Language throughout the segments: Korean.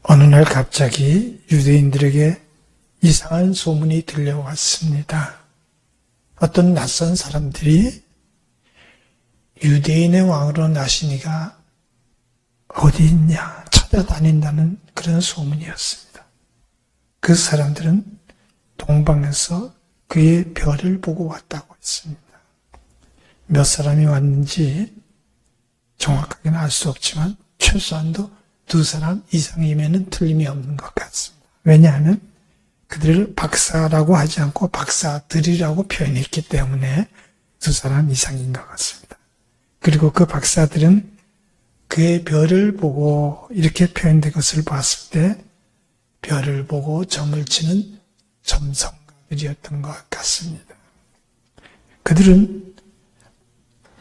어느 날 갑자기 유대인들에게 이상한 소문이 들려왔습니다. 어떤 낯선 사람들이 유대인의 왕으로 나시니가 어디 있냐 찾아다닌다는 그런 소문이었습니다. 그 사람들은 동방에서 그의 별을 보고 왔다고 했습니다. 몇 사람이 왔는지 정확하게는 알 수 없지만 최소한도 2사람 이상이면 틀림이 없는 것 같습니다. 왜냐하면 그들을 박사라고 하지 않고 박사들이라고 표현했기 때문에 2사람 이상인 것 같습니다. 그리고 그 박사들은 그의 별을 보고 이렇게 표현된 것을 봤을 때 별을 보고 점을 치는 점성가들이었던 것 같습니다. 그들은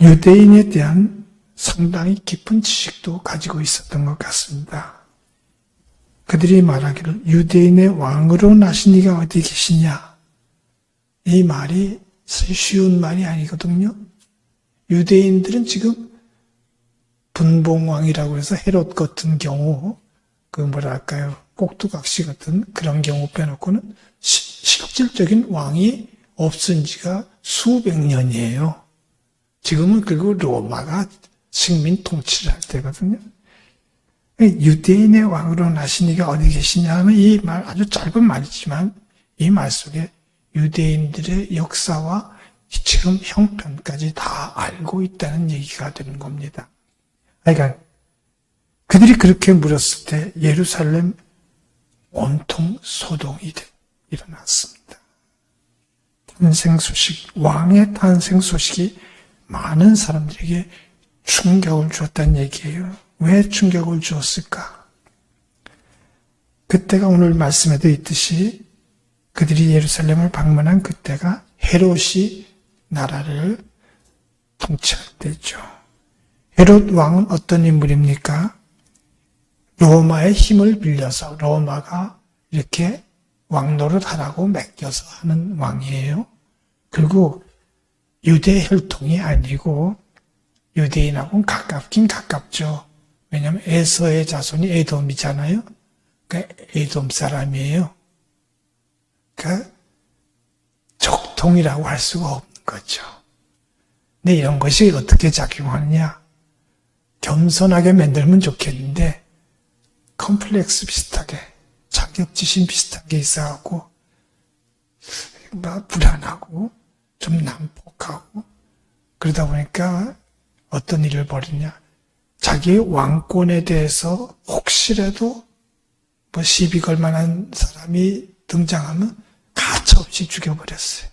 유대인에 대한 상당히 깊은 지식도 가지고 있었던 것 같습니다. 그들이 말하기를 유대인의 왕으로 나신 이가 어디 계시냐? 이 말이 쉬운 말이 아니거든요. 유대인들은 지금 분봉왕이라고 해서 헤롯 같은 경우, 꼭두각시 같은 그런 경우 빼놓고는 실질적인 왕이 없은 지가 수백 년이에요. 지금은 그리고 로마가 식민 통치를 할 때거든요. 유대인의 왕으로 나신 이가 어디 계시냐 하면 이 말 아주 짧은 말이지만 이 말 속에 유대인들의 역사와 지금 형편까지 다 알고 있다는 얘기가 되는 겁니다. 그러니까 그들이 그렇게 물었을 때 예루살렘 온통 소동이 일어났습니다. 탄생 소식, 왕의 탄생 소식이 많은 사람들에게 충격을 주었다는 얘기예요. 왜 충격을 주었을까? 그때가 오늘 말씀에도 있듯이 그들이 예루살렘을 방문한 그때가 헤롯이 나라를 통치할 때죠. 헤롯 왕은 어떤 인물입니까? 로마의 힘을 빌려서 로마가 이렇게 왕노릇하라고 맡겨서 하는 왕이에요. 그리고 유대 혈통이 아니고 유대인하고는 가깝긴 가깝죠. 왜냐하면 에서의 자손이 에돔이잖아요. 그러니까 에돔 사람이에요. 그러니까 적통이라고 할 수가 없는 거죠. 근데 이런 것이 어떻게 작용하느냐? 겸손하게 만들면 좋겠는데 컴플렉스 비슷하게 자격지심 비슷한 게 있어갖고 불안하고 좀 난폭하고 그러다 보니까 어떤 일을 벌이냐? 자기 왕권에 대해서 혹시라도 시비 걸 만한 사람이 등장하면 가차없이 죽여버렸어요.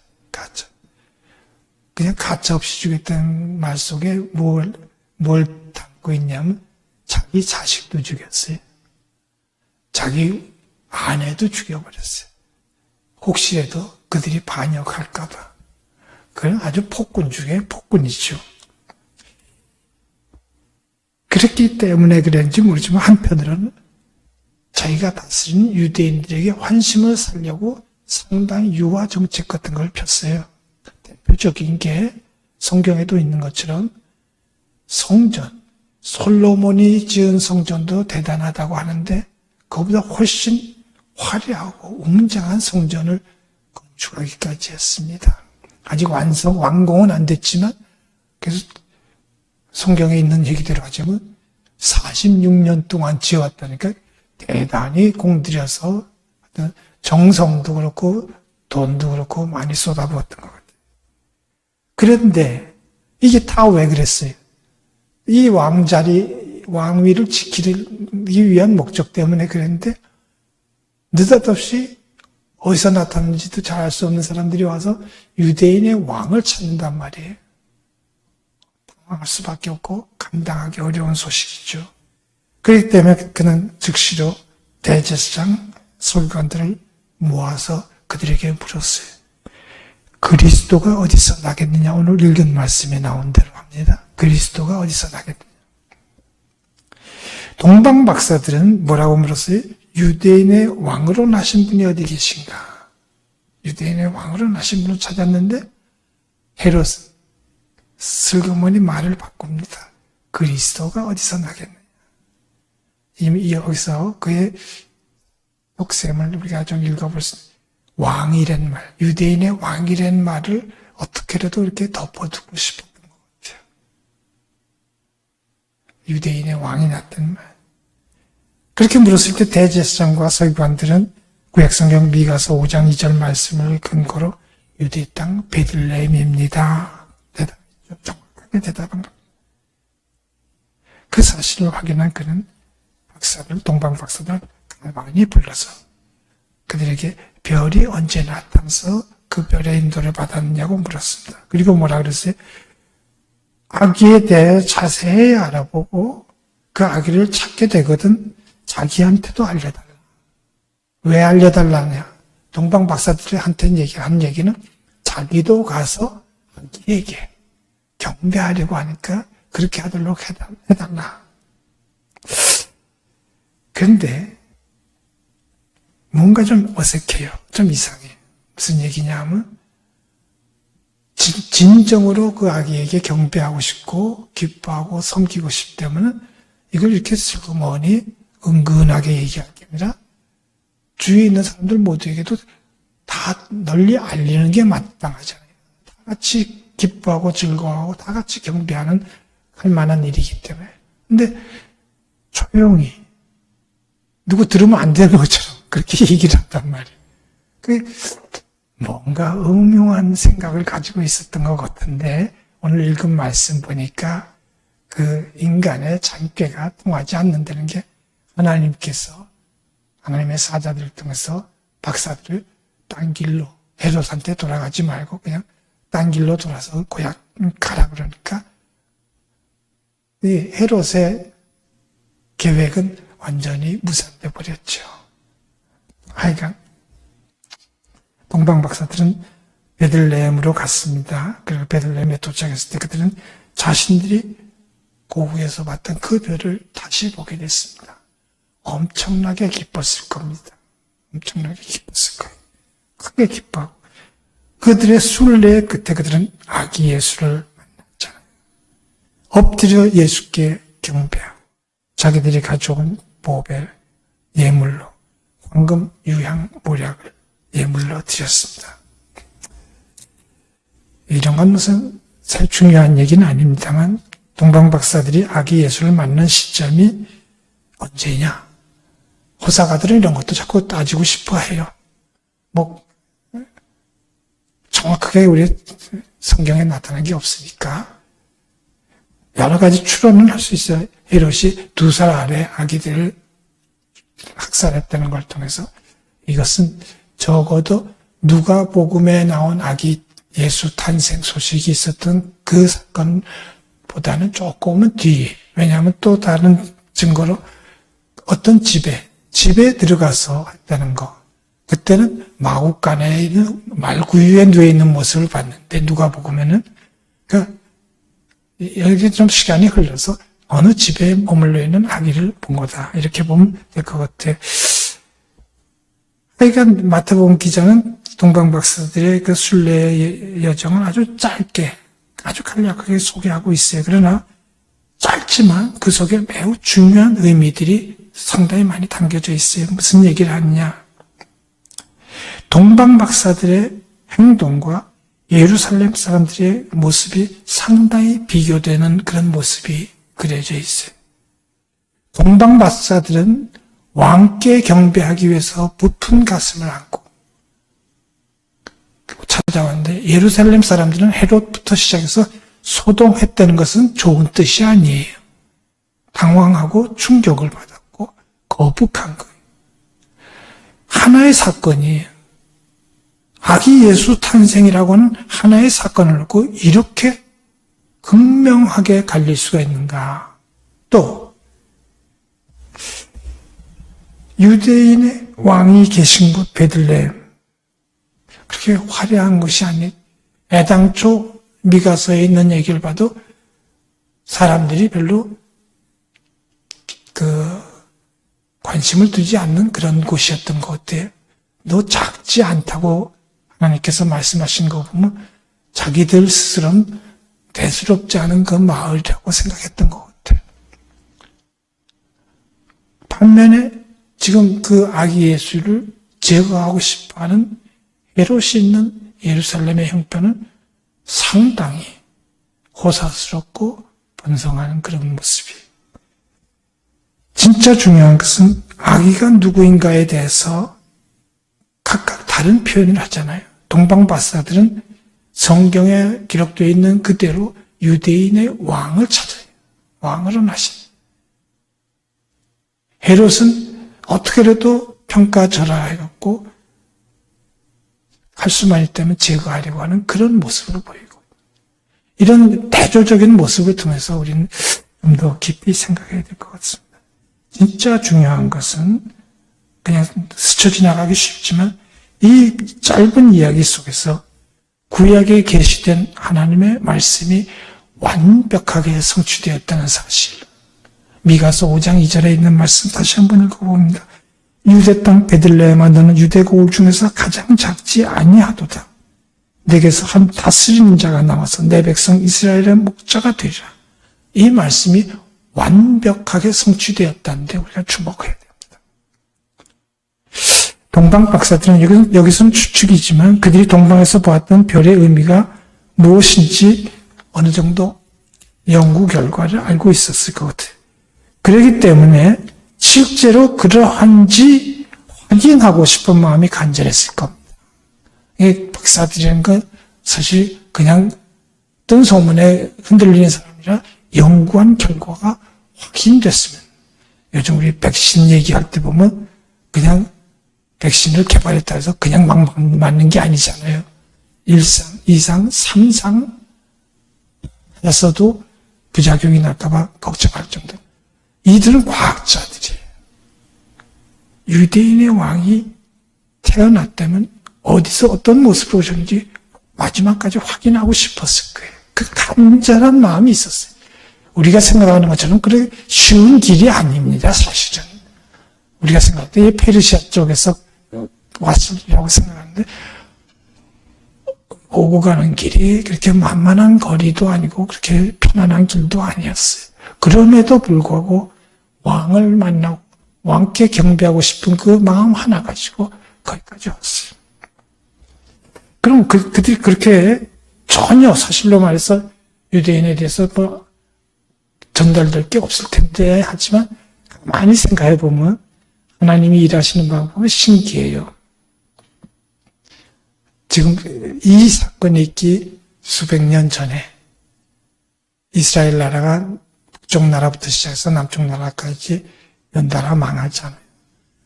그냥 가차없이 죽였다는 말 속에 뭘 담고 있냐면 자기 자식도 죽였어요. 자기 아내도 죽여버렸어요. 혹시라도 그들이 반역할까봐. 그건 아주 폭군 중에 폭군이죠. 그렇기 때문에 그랬는지 모르지만 한편으로는 자기가 다스리는 유대인들에게 환심을 사려고 상당히 유화 정책 같은 걸 폈어요. 대표적인 게 성경에도 있는 것처럼 성전, 솔로몬이 지은 성전도 대단하다고 하는데 그보다 훨씬 화려하고 웅장한 성전을 건축하기까지 했습니다. 아직 완공은 안 됐지만 그래서 성경에 있는 얘기대로 하자면 46년 동안 지어왔다니까 대단히 공들여서 정성도 그렇고 돈도 그렇고 많이 쏟아부었던 것 같아요. 그런데 이게 다 왜 그랬어요? 이 왕위를 지키기 위한 목적 때문에 그랬는데 느닷없이 어디서 나타났는지도 잘 알 수 없는 사람들이 와서 유대인의 왕을 찾는단 말이에요. 당황할 수밖에 없고 감당하기 어려운 소식이죠. 그렇기 때문에 그는 즉시로 대제사장 서기관들을 모아서 그들에게 물었어요. 그리스도가 어디서 나겠느냐? 오늘 읽은 말씀에 나온 대로 합니다. 그리스도가 어디서 나겠느냐? 동방 박사들은 뭐라고 물었어요? 유대인의 왕으로 나신 분이 어디 계신가? 유대인의 왕으로 나신 분을 찾았는데 헤롯 슬그머니 말을 바꿉니다. 그리스도가 어디서 나겠느냐? 이미 여기서 그의 속셈을 우리가 좀 읽어볼 수 있습니다. 왕이란 말, 유대인의 왕이란 말을 어떻게라도 이렇게 덮어두고 싶었던 것 같아요. 유대인의 왕이 났던 말. 그렇게 물었을 때 대제사장과 서기관들은 구약성경 미가서 5장 2절 말씀을 근거로 유대 땅 베들레헴입니다. 대답했죠. 정확하게 대답한 겁니다. 그 사실을 확인한 그는 박사들, 동방 박사들 많이 불러서 그들에게 별이 언제 나타나서 그 별의 인도를 받았느냐고 물었습니다. 그리고 뭐라 그랬어요? 아기에 대해 자세히 알아보고 그 아기를 찾게 되거든 자기한테도 알려달라. 왜 알려달라냐? 동방 박사들한테 한 얘기는 자기도 가서 아기에게 경배하려고 하니까 그렇게 하도록 해달라. 그런데 뭔가 좀 어색해요. 좀 이상해요. 무슨 얘기냐 하면 진정으로 그 아기에게 경배하고 싶고 기뻐하고 섬기고 싶다면 이걸 이렇게 슬그머니 은근하게 얘기할 게 아니라 주위에 있는 사람들 모두에게도 다 널리 알리는 게 마땅하잖아요. 다 같이 기뻐하고 즐거워하고 다 같이 경배하는 할 만한 일이기 때문에. 근데 조용히 누구 들으면 안 되는 것처럼 그렇게 얘기를 한단 말이에요. 그 뭔가 음흉한 생각을 가지고 있었던 것 같은데 오늘 읽은 말씀 보니까 그 인간의 잔꾀가 통하지 않는다는 게 하나님께서 하나님의 사자들을 통해서 박사들을 딴 길로 헤롯한테 돌아가지 말고 그냥 딴 길로 돌아서 고향 가라 그러니까 이 헤롯의 계획은 완전히 무산돼 버렸죠. 하여간 동방 박사들은 베들레헴으로 갔습니다. 그리고 베들레헴에 도착했을 때 그들은 자신들이 고국에서 봤던 그 별을 다시 보게 됐습니다. 엄청나게 기뻤을 겁니다. 엄청나게 기뻤을 거예요. 크게 기뻐하고 그들의 순례 끝에 그들은 아기 예수를 만났잖아요. 엎드려 예수께 경배하고 자기들이 가져온 보배 예물로 황금 유향 모략을 예물로 드렸습니다. 이런 건 무슨 잘 중요한 얘기는 아닙니다만 동방 박사들이 아기 예수를 만난 시점이 언제냐? 호사가들은 이런 것도 자꾸 따지고 싶어 해요. 뭐 정확하게 우리 성경에 나타난 게 없으니까 여러 가지 추론을 할 수 있어요. 헤롯이 2살 아래 아기들을 학살했다는 걸 통해서 이것은 적어도 누가복음에 나온 아기 예수 탄생 소식이 있었던 그 사건보다는 조금은 뒤에, 왜냐하면 또 다른 증거로 어떤 집에 들어가서 했다는 거. 그때는 마구간에 있는 말구유에 누워 있는 모습을 봤는데 누가복음에는 여기 좀 시간이 흘러서 어느 집에 머물러 있는 아기를 본 거다. 이렇게 보면 될 것 같아요. 하여간 마태복음 기자는 동방 박사들의 그 순례 여정을 아주 짧게, 아주 간략하게 소개하고 있어요. 그러나 짧지만 그 속에 매우 중요한 의미들이 상당히 많이 담겨져 있어요. 무슨 얘기를 하느냐. 동방 박사들의 행동과 예루살렘 사람들의 모습이 상당히 비교되는 그런 모습이 그려져 있어요. 동방 박사들은 왕께 경배하기 위해서 부푼 가슴을 안고 찾아왔는데 예루살렘 사람들은 헤롯부터 시작해서 소동했다는 것은 좋은 뜻이 아니에요. 당황하고 충격을 받았고 거북한 거예요. 하나의 사건이에요. 아기 예수 탄생이라고 하는 하나의 사건을 놓고 이렇게 극명하게 갈릴 수가 있는가. 또 유대인의 왕이 계신 곳 베들레헴, 그렇게 화려한 것이 아닌 애당초 미가서에 있는 얘기를 봐도 사람들이 별로 관심을 두지 않는 그런 곳이었던 것 같아요. 너 작지 않다고 하나님께서 말씀하신 거 보면 자기들 스스로는 대수롭지 않은 그 마을이라고 생각했던 것 같아요. 반면에 지금 그 아기 예수를 제거하고 싶어하는 헤롯이 있는 예루살렘의 형편은 상당히 호사스럽고 번성하는 그런 모습이에요. 진짜 중요한 것은 아기가 누구인가에 대해서 각각 다른 표현을 하잖아요. 동방 박사들은 성경에 기록되어 있는 그대로 유대인의 왕을 찾아요. 왕을 하시는. 헤롯은 어떻게라도 평가절하해갖고 할 수만 있다면 제거하려고 하는 그런 모습을 보이고, 이런 대조적인 모습을 통해서 우리는 좀 더 깊이 생각해야 될 것 같습니다. 진짜 중요한 것은 그냥 스쳐 지나가기 쉽지만 이 짧은 이야기 속에서 구약에 계시된 하나님의 말씀이 완벽하게 성취되었다는 사실. 미가서 5장 2절에 있는 말씀 다시 한번 읽어봅니다. 유대 땅 베들레헴아 너는 유대 고을 중에서 가장 작지 아니하도다. 내게서 한 다스리는 자가 나와서 내 백성 이스라엘의 목자가 되리라. 이 말씀이 완벽하게 성취되었다는데 우리가 주목해야 됩니다. 동방 박사들은 여기서는 추측이지만 그들이 동방에서 보았던 별의 의미가 무엇인지 어느 정도 연구 결과를 알고 있었을 것 같아요. 그렇기 때문에 실제로 그러한지 확인하고 싶은 마음이 간절했을 겁니다. 이 박사들이라는 건 사실 그냥 뜬 소문에 흔들리는 사람이라 연구한 결과가 확인됐으면, 요즘 우리 백신 얘기할 때 보면 그냥 백신을 개발했다 해서 그냥 막 맞는 게 아니잖아요. 1상, 2상, 3상 했어도 부작용이 날까봐 걱정할 정도. 이들은 과학자들이에요. 유대인의 왕이 태어났다면 어디서 어떤 모습으로 오셨는지 마지막까지 확인하고 싶었을 거예요. 그 간절한 마음이 있었어요. 우리가 생각하는 것처럼 그렇게 쉬운 길이 아닙니다, 사실은. 우리가 생각할 때 페르시아 쪽에서 왔으리라고 생각하는데 오고 가는 길이 그렇게 만만한 거리도 아니고 그렇게 편안한 길도 아니었어요. 그럼에도 불구하고 왕을 만나고 왕께 경배하고 싶은 그 마음 하나 가지고 거기까지 왔어요. 그럼 그들이 그렇게 전혀 사실로 말해서 유대인에 대해서 전달될 게 없을 텐데, 하지만 많이 생각해 보면 하나님이 일하시는 방법은 신기해요. 지금 이 사건이 있기 수백 년 전에 이스라엘 나라가 북쪽 나라부터 시작해서 남쪽 나라까지 연달아 망하잖아요.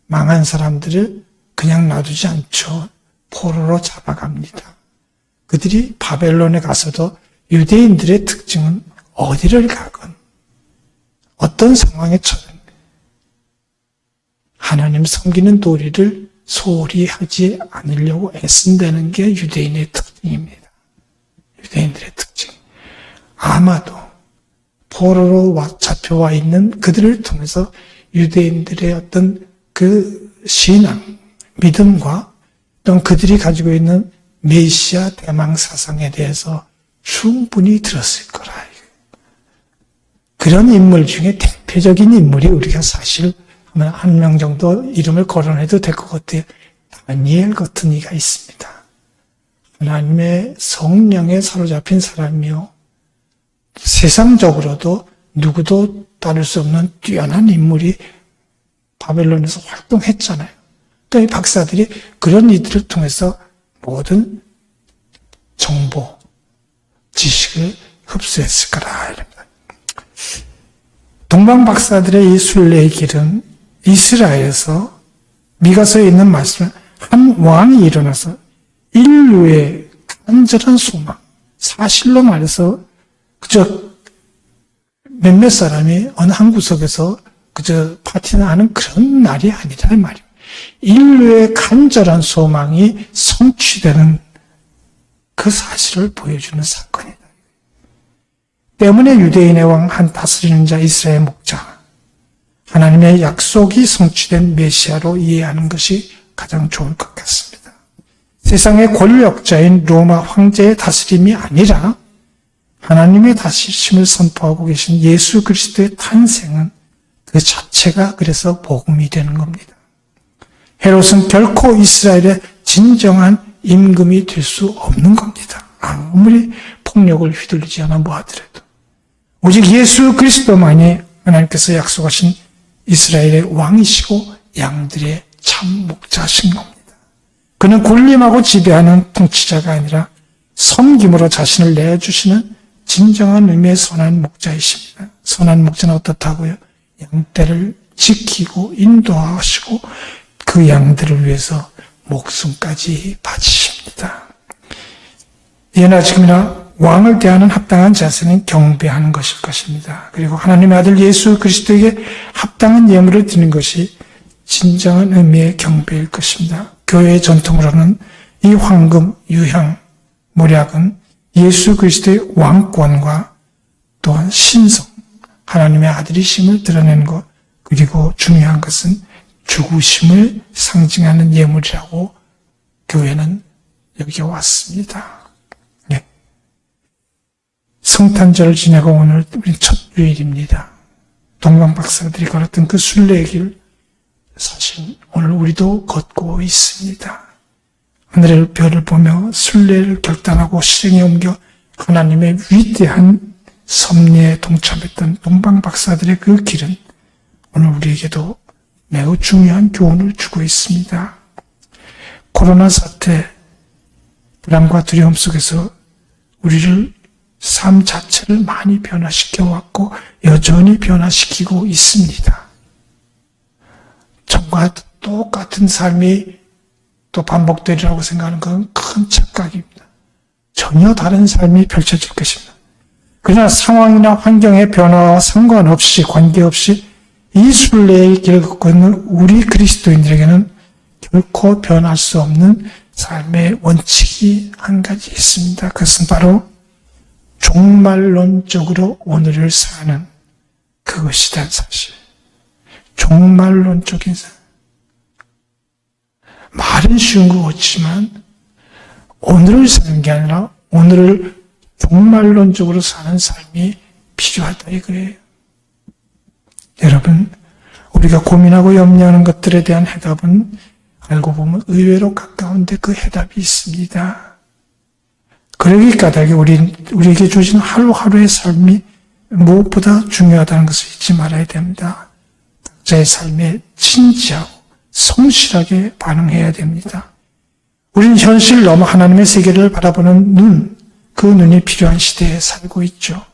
망한 사람들을 그냥 놔두지 않죠. 포로로 잡아갑니다. 그들이 바벨론에 가서도 유대인들의 특징은 어디를 가건 어떤 상황에 처든 하나님 섬기는 도리를 소홀히 하지 않으려고 애쓴다는 게 유대인의 특징입니다. 유대인들의 특징. 아마도 포로로 잡혀와 있는 그들을 통해서 유대인들의 어떤 그 신앙, 믿음과 또 그들이 가지고 있는 메시아 대망 사상에 대해서 충분히 들었을 거라. 그런 인물 중에 대표적인 인물이 우리가 사실 한 명 정도 이름을 거론해도 될 것 같아요. 다니엘 같은 이가 있습니다. 하나님의 성령에 사로잡힌 사람이요. 세상적으로도 누구도 다룰 수 없는 뛰어난 인물이 바벨론에서 활동했잖아요. 그러니까 이 박사들이 그런 이들을 통해서 모든 정보, 지식을 흡수했을 거라 이럽니다. 동방 박사들의 이 순례의 길은 이스라엘에서 미가서에 있는 말씀은 한 왕이 일어나서 인류의 간절한 소망, 사실로 말해서 그저 몇몇 사람이 어느 한 구석에서 그저 파티나 하는 그런 날이 아니라 말이에요. 인류의 간절한 소망이 성취되는 그 사실을 보여주는 사건이다. 때문에 유대인의 왕 한 다스리는 자 이스라엘 목자, 하나님의 약속이 성취된 메시아로 이해하는 것이 가장 좋을 것 같습니다. 세상의 권력자인 로마 황제의 다스림이 아니라 하나님의 다스림을 선포하고 계신 예수 그리스도의 탄생은 그 자체가 그래서 복음이 되는 겁니다. 헤롯은 결코 이스라엘의 진정한 임금이 될 수 없는 겁니다. 아무리 폭력을 휘둘리지 않아 뭐하더라도 오직 예수 그리스도만이 하나님께서 약속하신 이스라엘의 왕이시고 양들의 참 목자신 겁니다. 그는 군림하고 지배하는 통치자가 아니라 섬김으로 자신을 내어주시는 진정한 의미의 선한 목자이십니다. 선한 목자는 어떻다고요? 양떼를 지키고 인도하시고 그 양들을 위해서 목숨까지 바치십니다. 예나 지금이나 왕을 대하는 합당한 자세는 경배하는 것일 것입니다. 그리고 하나님의 아들 예수 그리스도에게 합당한 예물을 드리는 것이 진정한 의미의 경배일 것입니다. 교회의 전통으로는 이 황금, 유향, 몰약은 예수 그리스도의 왕권과 또한 신성, 하나님의 아들이심을 드러내는 것, 그리고 중요한 것은 죽으심을 상징하는 예물이라고 교회는 여겨왔습니다. 네. 성탄절을 지내고 오늘 우리 첫 주일입니다. 동방 박사들이 걸었던 그 순례의 길, 사실 오늘 우리도 걷고 있습니다. 하늘의 별을 보며 순례를 결단하고 실행에 옮겨 하나님의 위대한 섭리에 동참했던 동방 박사들의 그 길은 오늘 우리에게도 매우 중요한 교훈을 주고 있습니다. 코로나 사태, 불안과 두려움 속에서 우리를 삶 자체를 많이 변화시켜 왔고 여전히 변화시키고 있습니다. 전과 똑같은 삶이 또 반복되리라고 생각하는 건 큰 착각입니다. 전혀 다른 삶이 펼쳐질 것입니다. 그러나 상황이나 환경의 변화와 상관없이 관계없이 이 순례의 길을 걷고 있는 우리 그리스도인들에게는 결코 변할 수 없는 삶의 원칙이 한 가지 있습니다. 그것은 바로 종말론적으로 오늘을 사는 그것이란 사실. 종말론적인 삶. 말은 쉬운 것 같지만 오늘을 사는 게 아니라 오늘을 종말론적으로 사는 삶이 필요하다 이거예요. 여러분, 우리가 고민하고 염려하는 것들에 대한 해답은 알고 보면 의외로 가까운데 그 해답이 있습니다. 그러기 까닭에 우리에게 주신 하루하루의 삶이 무엇보다 중요하다는 것을 잊지 말아야 됩니다. 각자의 삶에 진지하고 성실하게 반응해야 됩니다. 우리는 현실 넘어 하나님의 세계를 바라보는 눈, 그 눈이 필요한 시대에 살고 있죠.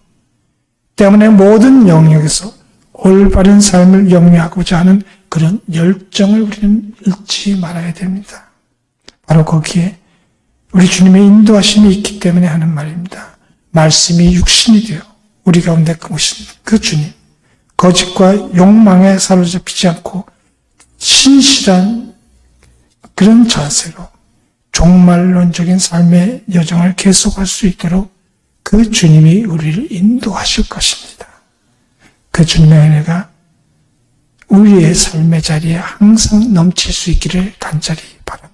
때문에 모든 영역에서 올바른 삶을 영위하고자 하는 그런 열정을 우리는 잃지 말아야 됩니다. 바로 거기에 우리 주님의 인도하심이 있기 때문에 하는 말입니다. 말씀이 육신이 되어 우리 가운데 오신 그 주님, 거짓과 욕망에 사로잡히지 않고 신실한 그런 자세로 종말론적인 삶의 여정을 계속할 수 있도록 그 주님이 우리를 인도하실 것입니다. 그 주님의 은혜가 우리의 삶의 자리에 항상 넘칠 수 있기를 간절히 바랍니다.